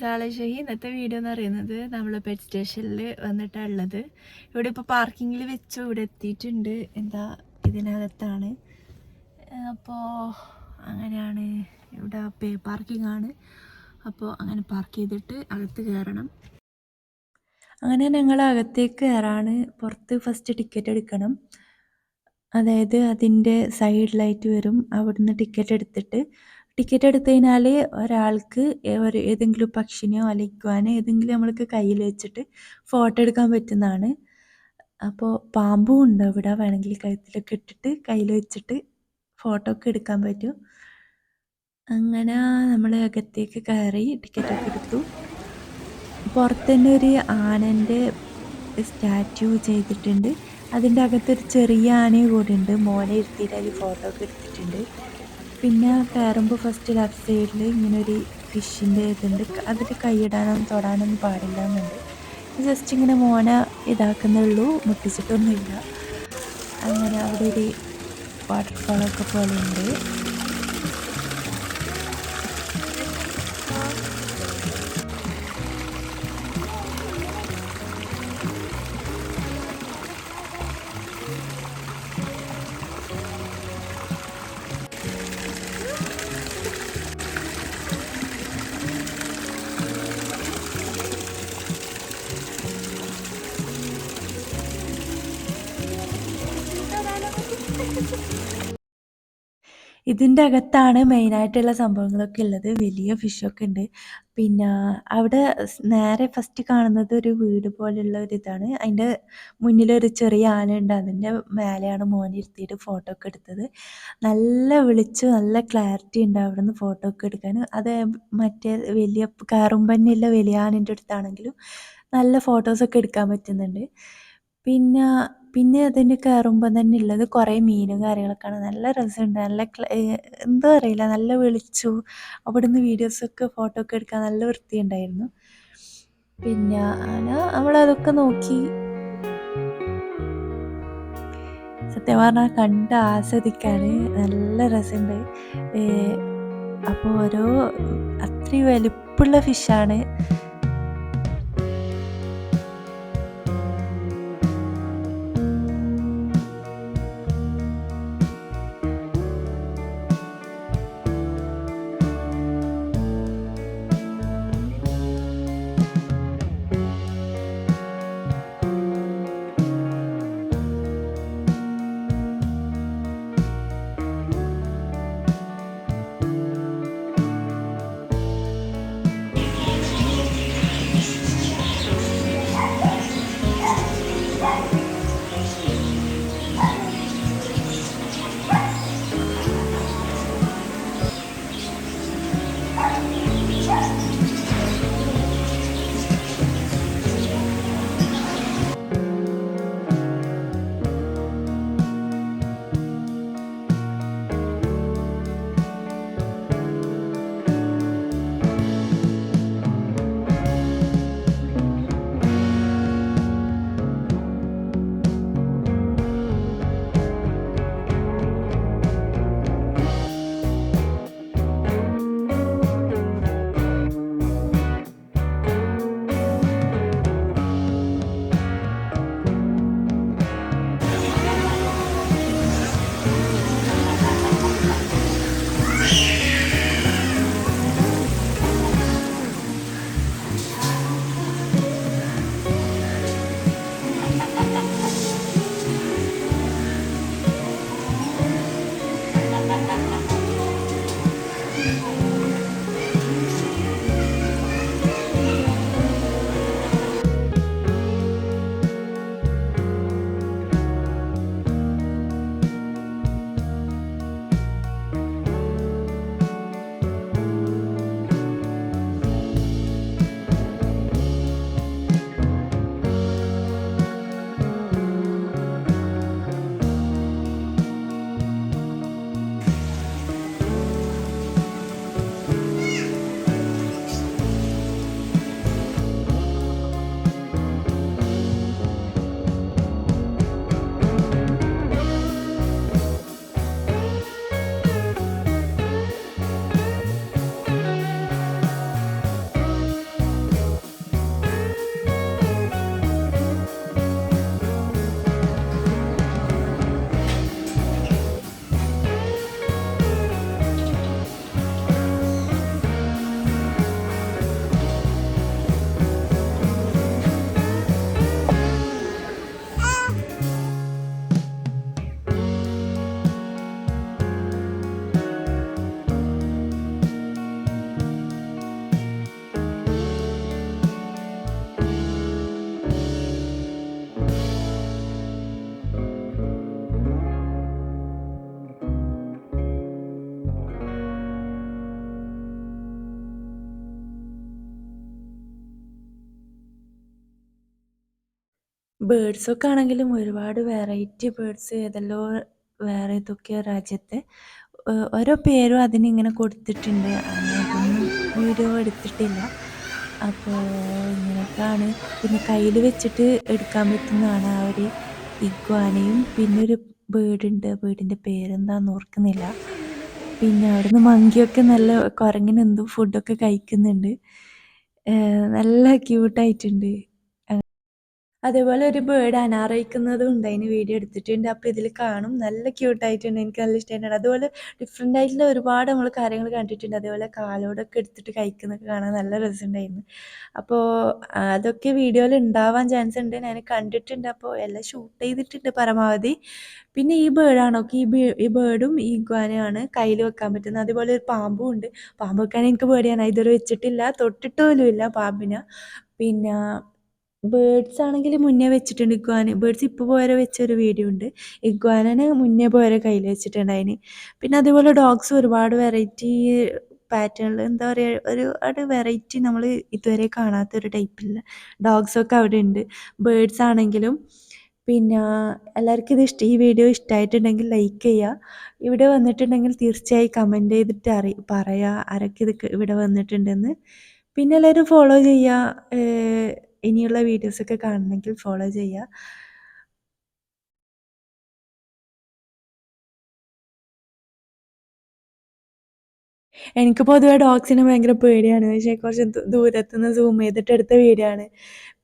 സാളേഷഹി ഇന്നത്തെ വീഡിയോ എന്ന് പറയുന്നത് നമ്മൾ പെറ്റ് സ്റ്റേഷനിൽ വന്നിട്ടാണ് ഉള്ളത്. ഇവിടെ ഇപ്പോൾ പാർക്കിങ്ങിൽ വെച്ചു ഇവിടെ എത്തിയിട്ടുണ്ട്. എന്താ ഇതിനകത്താണ്. അപ്പോൾ അങ്ങനെയാണ്, ഇവിടെ പേ പാർക്കിംഗ് ആണ്. അപ്പോൾ അങ്ങനെ പാർക്ക് ചെയ്തിട്ട് അകത്ത് കയറണം. അങ്ങനെ ഞങ്ങൾ അകത്തേക്ക് കയറാണ്. പുറത്ത് ഫസ്റ്റ് ടിക്കറ്റ് എടുക്കണം. അതായത് അതിൻ്റെ സൈഡിലായിട്ട് വരും. അവിടുന്ന് ടിക്കറ്റ് എടുത്തിട്ട് ടിക്കറ്റ് എടുത്തു കഴിഞ്ഞാൽ ഒരാൾക്ക് ഏതെങ്കിലും പക്ഷിനെയോ അല്ലെങ്കിൽ ഇഗ്വാനോ ഏതെങ്കിലും നമ്മൾക്ക് കയ്യിൽ വെച്ചിട്ട് ഫോട്ടോ എടുക്കാൻ പറ്റുന്നതാണ്. അപ്പോൾ പാമ്പും ഉണ്ട് അവിടെ. വേണമെങ്കിൽ കഴുത്തിലൊക്കെ ഇട്ടിട്ട് കയ്യിൽ വെച്ചിട്ട് ഫോട്ടോ ഒക്കെ എടുക്കാൻ പറ്റും. അങ്ങനെ നമ്മൾ അകത്തേക്ക് കയറി ടിക്കറ്റൊക്കെ എടുത്തു. പുറത്ത് തന്നെ ഒരു ആനൻ്റെ സ്റ്റാച്യു ചെയ്തിട്ടുണ്ട്. അതിൻ്റെ അകത്തൊരു ചെറിയ ആനയും കൂടി ഉണ്ട്. മോനെ ഇരുത്തിയിട്ട് അതിൽ ഫോട്ടോ ഒക്കെ എടുത്തിട്ടുണ്ട്. പിന്നെ കയറുമ്പോൾ ഫസ്റ്റ് ലെഫ്റ്റ് സൈഡിൽ ഇങ്ങനെ ഒരു ഫിഷിൻ്റെ ഇതുണ്ട്. അതിൽ കൈയിടാനൊന്നും തൊടാനൊന്നും പാടില്ല എന്നുണ്ട്. ജസ്റ്റ് ഇങ്ങനെ മോനെ ഇതാക്കുന്നുള്ളൂ, മുട്ടിച്ചിട്ടൊന്നുമില്ല. അങ്ങനെ അവിടെ ഒരു വാട്ടർഫാളൊക്കെ പോലെ ഉണ്ട്. ഇതിൻ്റെ അകത്താണ് മെയിനായിട്ടുള്ള സംഭവങ്ങളൊക്കെ ഉള്ളത്. വലിയ ഫിഷൊക്കെ ഉണ്ട്. പിന്നെ അവിടെ നേരെ ഫസ്റ്റ് കാണുന്നത് ഒരു വീട് പോലെയുള്ള ഒരിതാണ്. അതിൻ്റെ മുന്നിലൊരു ചെറിയ ആനയുണ്ട്. അതിൻ്റെ മേലെയാണ് മോനെ ഇരുത്തിയിട്ട് ഫോട്ടോ ഒക്കെ എടുത്തത്. നല്ല വെളിച്ചം, നല്ല ക്ലാരിറ്റി ഉണ്ട് അവിടെ നിന്ന് ഫോട്ടോ ഒക്കെ എടുക്കാൻ. അത് മറ്റേ വലിയ കയറുമ്പന്നെയുള്ള വലിയ ആനൻ്റെ അടുത്താണെങ്കിലും നല്ല ഫോട്ടോസൊക്കെ എടുക്കാൻ പറ്റുന്നുണ്ട്. പിന്നെ അതിന് കയറുമ്പോൾ തന്നെ ഉള്ളത് കുറേ മീനും കാര്യങ്ങളൊക്കെയാണ്. നല്ല രസമുണ്ട്. നല്ല എന്തോ അറിയില്ല, നല്ല വെളിച്ചവും അവിടുന്ന് വീഡിയോസൊക്കെ ഫോട്ടോ ഒക്കെ എടുക്കാൻ നല്ല വൃത്തിയുണ്ടായിരുന്നു. പിന്നെ നമ്മളതൊക്കെ നോക്കി സത്യം പറഞ്ഞാൽ കണ്ട് ആസ്വദിക്കാൻ നല്ല രസമുണ്ട്. അപ്പോൾ അത്രയും വലിപ്പമുള്ള ഫിഷാണ്. ബേഡ്സൊക്കെ ആണെങ്കിലും ഒരുപാട് വെറൈറ്റി ബേഡ്സ് ഏതെല്ലോ വേറെ ഏതൊക്കെയോ രാജ്യത്തെ ഓരോ പേരും അതിനിങ്ങനെ കൊടുത്തിട്ടുണ്ട്. അതൊന്നും വീഡിയോ എടുത്തിട്ടില്ല. അപ്പോൾ ഇങ്ങനെയൊക്കെയാണ്. പിന്നെ കയ്യിൽ വെച്ചിട്ട് എടുക്കാൻ പറ്റുന്നതാണ് ആ ഒരു ഇഗ്വാനയും പിന്നൊരു ബേഡുണ്ട്. ബേഡിൻ്റെ പേരെന്താന്ന് ഓർക്കുന്നില്ല. പിന്നെ അവിടുന്ന് മങ്കിയൊക്കെ നല്ല കുരങ്ങിന് എന്തോ ഫുഡൊക്കെ കഴിക്കുന്നുണ്ട്. നല്ല ക്യൂട്ടായിട്ടുണ്ട്. അതേപോലെ ഒരു ബേർഡ് അനാറയിക്കുന്നതും ഉണ്ട്. അതിന് വീഡിയോ എടുത്തിട്ടുണ്ട്. അപ്പോൾ ഇതിൽ കാണും. നല്ല ക്യൂട്ടായിട്ടുണ്ട്. എനിക്ക് നല്ല ഇഷ്ടമായിട്ടുണ്ട്. അതുപോലെ ഡിഫറെൻ്റ് ആയിട്ടുള്ള ഒരുപാട് നമ്മൾ കാര്യങ്ങൾ കണ്ടിട്ടുണ്ട്. അതേപോലെ കാലോടൊക്കെ എടുത്തിട്ട് കഴിക്കുന്നതൊക്കെ കാണാൻ നല്ല രസമുണ്ടായിരുന്നു. അപ്പോൾ അതൊക്കെ വീഡിയോയിൽ ഉണ്ടാവാൻ ചാൻസ് ഉണ്ട്. ഞാൻ കണ്ടിട്ടുണ്ട്. അപ്പോൾ എല്ലാം ഷൂട്ട് ചെയ്തിട്ടുണ്ട് പരമാവധി. പിന്നെ ഈ ബേർഡാണോ ഈ ബേർഡും ഈ ഇഗ്വാനയാണ് കയ്യിൽ വെക്കാൻ പറ്റുന്നത്. അതുപോലെ ഒരു പാമ്പും ഉണ്ട്. പാമ്പ് വെക്കാൻ എനിക്ക് പേടിയാണ്. ഇതുവരെ വെച്ചിട്ടില്ല, തൊട്ടിട്ട് പോലും ഇല്ല പാമ്പിനെ. പിന്നെ ബേഡ്സ് ആണെങ്കിൽ മുന്നേ വെച്ചിട്ടുണ്ട് ഇഗ്വാന. ബേഡ്സ് ഇപ്പോൾ പോരെ വെച്ചൊരു വീഡിയോ ഉണ്ട്. ഇഗ്വാനനെ മുന്നേ പോരെ കയ്യിൽ വെച്ചിട്ടുണ്ടായിന്. പിന്നെ അതേപോലെ ഡോഗ്സ് ഒരുപാട് വെറൈറ്റി പാറ്റേണിൽ എന്താ പറയുക, ഒരു വെറൈറ്റി നമ്മൾ ഇതുവരെ കാണാത്തൊരു ടൈപ്പിലുള്ള ഡോഗ്സൊക്കെ അവിടെ ഉണ്ട്. ബേഡ്സ് ആണെങ്കിലും പിന്നെ എല്ലാവർക്കും ഈ വീഡിയോ ഇഷ്ടമായിട്ടുണ്ടെങ്കിൽ ലൈക്ക് ചെയ്യുക. ഇവിടെ വന്നിട്ടുണ്ടെങ്കിൽ തീർച്ചയായും കമൻറ്റ് ചെയ്തിട്ട് പറയുക ആരൊക്കെ ഇവിടെ വന്നിട്ടുണ്ടെന്ന്. പിന്നെ എല്ലാവരും ഫോളോ ചെയ്യുക. ഇനിയുള്ള വീഡിയോസൊക്കെ കാണണമെങ്കിൽ ഫോളോ ചെയ്യുക. എനിക്ക് പൊതുവെ ഡോഗ്സിനെ ഭയങ്കര പേടിയാണ്. പക്ഷേ കുറച്ച് ദൂരത്തുനിന്ന് സൂം ചെയ്തിട്ട് എടുത്ത വീഡിയോ ആണ്.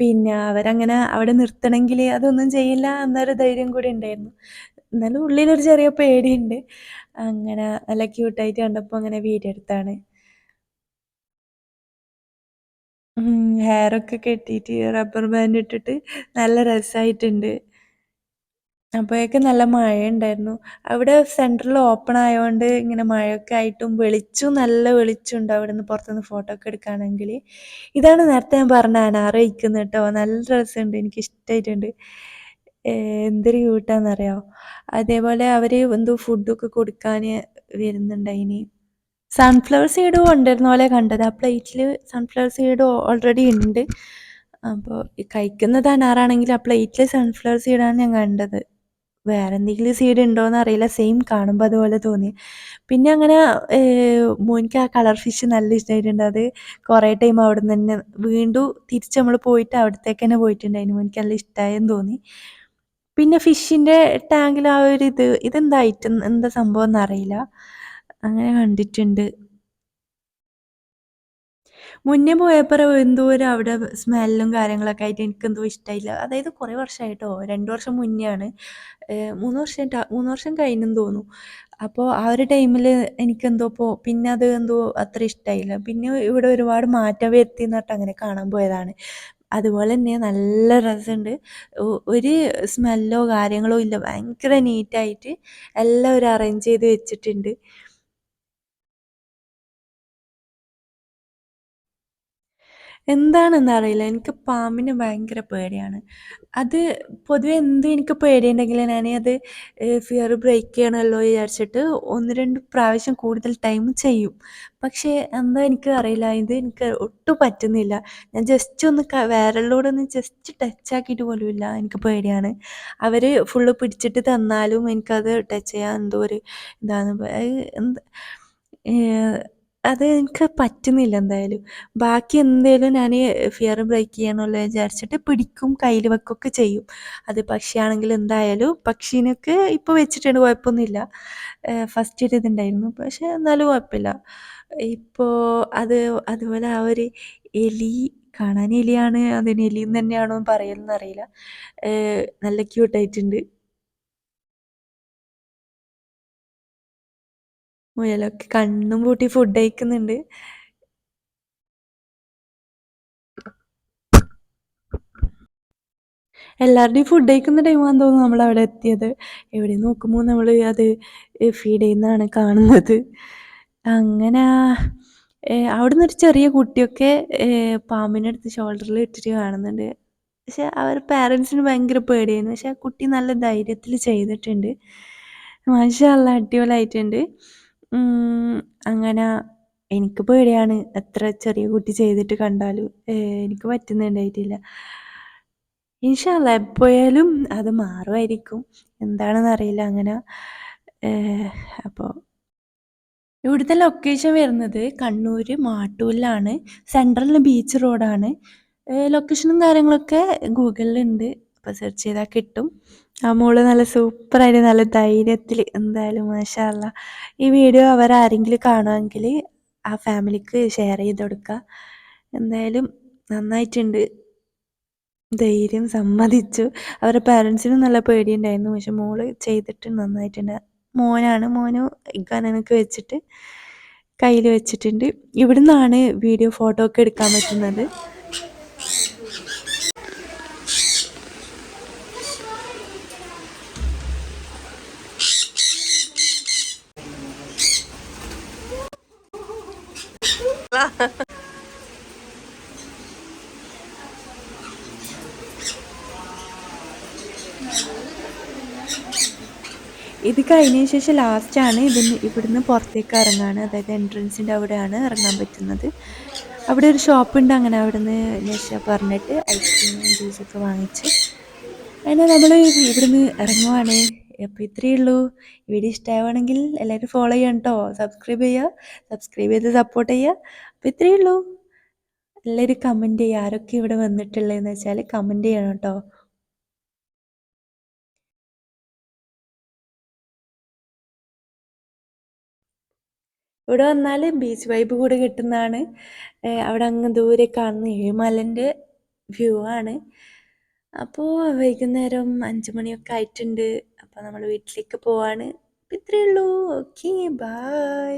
പിന്നെ അവരങ്ങനെ അവിടെ നിർത്തണമെങ്കിൽ അതൊന്നും ചെയ്യില്ല എന്നൊരു ധൈര്യം കൂടി ഉണ്ടായിരുന്നു. എന്നാലും ഉള്ളിലൊരു ചെറിയ പേടിയുണ്ട്. അങ്ങനെ നല്ല ക്യൂട്ടായിട്ട് കണ്ടപ്പോൾ അങ്ങനെ വീഡിയോ എടുത്താണ്. ഹെയറൊക്കെ കെട്ടിയിട്ട് റബ്ബർ ബാൻഡ് ഇട്ടിട്ട് നല്ല രസമായിട്ടുണ്ട്. അപ്പോഴേക്കും നല്ല മഴയുണ്ടായിരുന്നു. അവിടെ സെൻട്രൽ ഓപ്പൺ ആയതുകൊണ്ട് ഇങ്ങനെ മഴയൊക്കെ ആയിട്ടും നല്ല വെളിച്ചമുണ്ട് അവിടുന്ന് പുറത്തുനിന്ന് ഫോട്ടോ ഒക്കെ എടുക്കുകയാണെങ്കിൽ. ഇതാണ് നേരത്തെ ഞാൻ പറഞ്ഞ അനാറ ഇരിക്കുന്നത് കേട്ടോ. നല്ല രസമുണ്ട്, എനിക്കിഷ്ടമായിട്ടുണ്ട്. എന്തൊരു ക്യൂട്ടാണെന്നറിയാമോ. അതേപോലെ അവർ എന്തോ ഫുഡൊക്കെ കൊടുക്കാൻ വരുന്നുണ്ടായിന്. സൺഫ്ലവർ സീഡ് കൊണ്ടുവരുന്ന പോലെ കണ്ടത്. ആ പ്ലേറ്റിൽ സൺഫ്ലവർ സീഡ് ഓൾറെഡി ഉണ്ട്. അപ്പോൾ ഈ കഴിക്കുന്നത് അനാറാണെങ്കിൽ ആ പ്ലേറ്റിൽ സൺഫ്ലവർ സീഡാണ് ഞാൻ കണ്ടത്. വേറെ എന്തെങ്കിലും സീഡ് ഉണ്ടോയെന്ന് അറിയില്ല. സെയിം കാണുമ്പോൾ അതുപോലെ തോന്നി. പിന്നെ അങ്ങനെ മോനിക്ക് ആ കളർ ഫിഷ് നല്ല ഇഷ്ടമായിട്ടുണ്ട്. അത് കുറേ ടൈം അവിടെ നിന്ന് തന്നെ വീണ്ടും തിരിച്ച് നമ്മൾ പോയിട്ട് അവിടത്തേക്ക് തന്നെ പോയിട്ടുണ്ടായിരുന്നു. മോനിക്ക് നല്ല ഇഷ്ടമായെന്ന് തോന്നി. പിന്നെ ഫിഷിൻ്റെ ടാങ്കിൽ ആ ഒരു ഇതെന്താ ഐറ്റം, എന്താ സംഭവം എന്നറിയില്ല, അങ്ങനെ കണ്ടിട്ടുണ്ട്. മുന്നേ പോയപ്പോൾ എന്തോ ഒരു അവിടെ സ്മെല്ലും കാര്യങ്ങളൊക്കെ ആയിട്ട് എനിക്കെന്തോ ഇഷ്ടമായില്ല. അതായത് കുറേ വർഷമായിട്ടോ, 2 വർഷം മുന്നേ ആണ്. 3 വർഷം കഴിഞ്ഞെന്ന് തോന്നുന്നു. അപ്പോൾ ആ ഒരു ടൈമിൽ എനിക്കെന്തോ പിന്നെ അത് എന്തോ അത്ര ഇഷ്ടമായില്ല. പിന്നെ ഇവിടെ ഒരുപാട് മാറ്റം വരുത്തി എന്ന് പറഞ്ഞിട്ട് അങ്ങനെ കാണാൻ പോയതാണ്. അതുപോലെ തന്നെ നല്ല രസമുണ്ട്. ഒരു സ്മെല്ലോ കാര്യങ്ങളോ ഇല്ല. ഭയങ്കര നീറ്റായിട്ട് എല്ലാം ഒരു അറേഞ്ച് ചെയ്ത് വെച്ചിട്ടുണ്ട്. എന്താണെന്നറിയില്ല, എനിക്ക് പാമ്പിനെ ഭയങ്കര പേടിയാണ്. അത് പൊതുവെ എനിക്ക് പേടിയുണ്ടെങ്കിലും അത് ഫിയർ ബ്രേക്ക് ചെയ്യണമല്ലോ വിചാരിച്ചിട്ട് 1, 2 പ്രാവശ്യം കൂടുതൽ ടൈം ചെയ്യും. പക്ഷേ എന്താ എനിക്ക് അറിയില്ല, ഇത് എനിക്ക് ഒട്ടും പറ്റുന്നില്ല. ഞാൻ ജസ്റ്റ് ഒന്ന് വിരലിലൂടെ ജസ്റ്റ് ടച്ച് ആക്കിയിട്ട് പോലും ഇല്ല, എനിക്ക് പേടിയാണ്. അവർ ഫുള്ള് പിടിച്ചിട്ട് തന്നാലും എനിക്കത് ടച്ച് ചെയ്യാൻ എന്തോ ഒരു ഇതാണ്. അത് എനിക്ക് പറ്റുന്നില്ല എന്തായാലും. ബാക്കി എന്തേലും ഞാൻ ഫിയർ ബ്രേക്ക് ചെയ്യണമല്ലോ വിചാരിച്ചിട്ട് പിടിക്കും, കയ്യിൽ വെക്കുകയൊക്കെ ചെയ്യും. അത് പക്ഷിയാണെങ്കിലും എന്തായാലും പക്ഷീനൊക്കെ ഇപ്പോൾ വെച്ചിട്ടുണ്ട്, കുഴപ്പമൊന്നുമില്ല. ഫസ്റ്റ് ഒരു ഇതുണ്ടായിരുന്നു, പക്ഷേ എന്നാലും കുഴപ്പമില്ല. ഇപ്പോൾ അതുപോലെ ആ ഒരു എലി, കാണാൻ എലിയാണ്, അതിന് എലിയെന്ന് തന്നെയാണോ പറയലെന്നറിയില്ല. നല്ല ക്യൂട്ടായിട്ടുണ്ട്. മുയലൊക്കെ കണ്ണും പൂട്ടി ഫുഡ് കഴിക്കുന്നുണ്ട്. എല്ലാവരുടെയും ഫുഡ് കഴിക്കുന്ന ടൈമാണെന്ന് തോന്നുന്നു നമ്മളവിടെ എത്തിയത്. എവിടെ നോക്കുമ്പോൾ നമ്മൾ അത് ഫീഡ് ചെയ്യുന്നതാണ് കാണുന്നത്. അങ്ങനെ അവിടുന്ന് ഒരു ചെറിയ കുട്ടിയൊക്കെ പാമ്പിനെ എടുത്ത് ഷോൾഡറിൽ ഇട്ടിട്ട് കാണുന്നുണ്ട്. പക്ഷെ അവർ പാരൻസിന് ഭയങ്കര പേടിയായിരുന്നു. പക്ഷെ ആ കുട്ടി നല്ല ധൈര്യത്തിൽ ചെയ്തിട്ടുണ്ട്. മാഷാ അല്ലാഹ്, അടിപൊളിയായിട്ടുണ്ട്. അങ്ങനെ എനിക്ക് പേടിയാണ് എത്ര ചെറിയ കുട്ടി ചെയ്തിട്ട് കണ്ടാലും. എനിക്ക് പറ്റുന്നുണ്ടായിട്ടില്ല. ഇൻഷാ അള്ളാ എപ്പോയാലും അത് മാറുമായിരിക്കും. എന്താണെന്ന് അറിയില്ല അങ്ങനെ. അപ്പോൾ ഇവിടുത്തെ ലൊക്കേഷൻ വരുന്നത് കണ്ണൂർ മാട്ടൂലിലാണ്. സെൻട്രലിൽ ബീച്ച് റോഡാണ്. ലൊക്കേഷനും കാര്യങ്ങളൊക്കെ ഗൂഗിളിലുണ്ട്. അപ്പോൾ സെർച്ച് ചെയ്താൽ കിട്ടും. ആ മോള് നല്ല സൂപ്പറായിട്ട് നല്ല ധൈര്യത്തിൽ എന്തായാലും മാഷാ അള്ളാ. ഈ വീഡിയോ അവരാരെങ്കിലും കാണുമെങ്കിൽ ആ ഫാമിലിക്ക് ഷെയർ ചെയ്ത് കൊടുക്കുക. എന്തായാലും നന്നായിട്ടുണ്ട്. ധൈര്യം സമ്മതിച്ചു. അവരുടെ പാരൻസിനും നല്ല പേടിയുണ്ടായിരുന്നു. പക്ഷെ മോള് ചെയ്തിട്ട് നന്നായിട്ടുണ്ട്. മോനാണ്. മോന് ഇക്കാനൊക്കെ വെച്ചിട്ട് കയ്യിൽ വെച്ചിട്ടുണ്ട്. ഇവിടുന്നാണ് വീഡിയോ ഫോട്ടോ ഒക്കെ എടുക്കാൻ പറ്റുന്നത്. ഇത് കഴിഞ്ഞതിന് ശേഷം ലാസ്റ്റാണ് ഇവിടുന്ന് പുറത്തേക്ക് ഇറങ്ങാണ്. അതായത് എൻട്രൻസിൻ്റെ അവിടെയാണ് ഇറങ്ങാൻ പറ്റുന്നത്. അവിടെ ഒരു ഷോപ്പുണ്ട്. അങ്ങനെ അവിടുന്ന് നഷ പറഞ്ഞിട്ട് ഐസ്ക്രീമും ജ്യൂസൊക്കെ വാങ്ങിച്ച് അങ്ങനെ നമ്മൾ ഇവിടുന്ന് ഇറങ്ങുവാണ്. അപ്പോൾ ഇത്രയേ ഉള്ളൂ. വീഡിയോ ഇഷ്ടമാവുകയാണെങ്കിൽ എല്ലാവരും ഫോളോ ചെയ്യണം കേട്ടോ. സബ്സ്ക്രൈബ് ചെയ്ത് സപ്പോർട്ട് ചെയ്യുക. അപ്പോൾ ഇത്രയേ ഉള്ളൂ. എല്ലാവരും കമൻറ്റ് ചെയ്യുക. ആരൊക്കെ ഇവിടെ വന്നിട്ടുള്ളതെന്ന് വെച്ചാൽ കമൻറ്റ് ചെയ്യണം കേട്ടോ. ഇവിടെ വന്നാൽ ബീച്ച് വൈബ് കൂടെ കിട്ടുന്നതാണ്. അവിടെ അങ്ങ് ദൂരെ കാണുന്ന ഏഴുമലൻ്റെ വ്യൂ ആണ്. അപ്പോൾ വൈകുന്നേരം 5 മണിയൊക്കെ ആയിട്ടുണ്ട്. അപ്പോൾ നമ്മൾ വീട്ടിലേക്ക് പോവാണ്. അപ്പോൾ ഇത്രയേ ഉള്ളൂ. Okay, bye.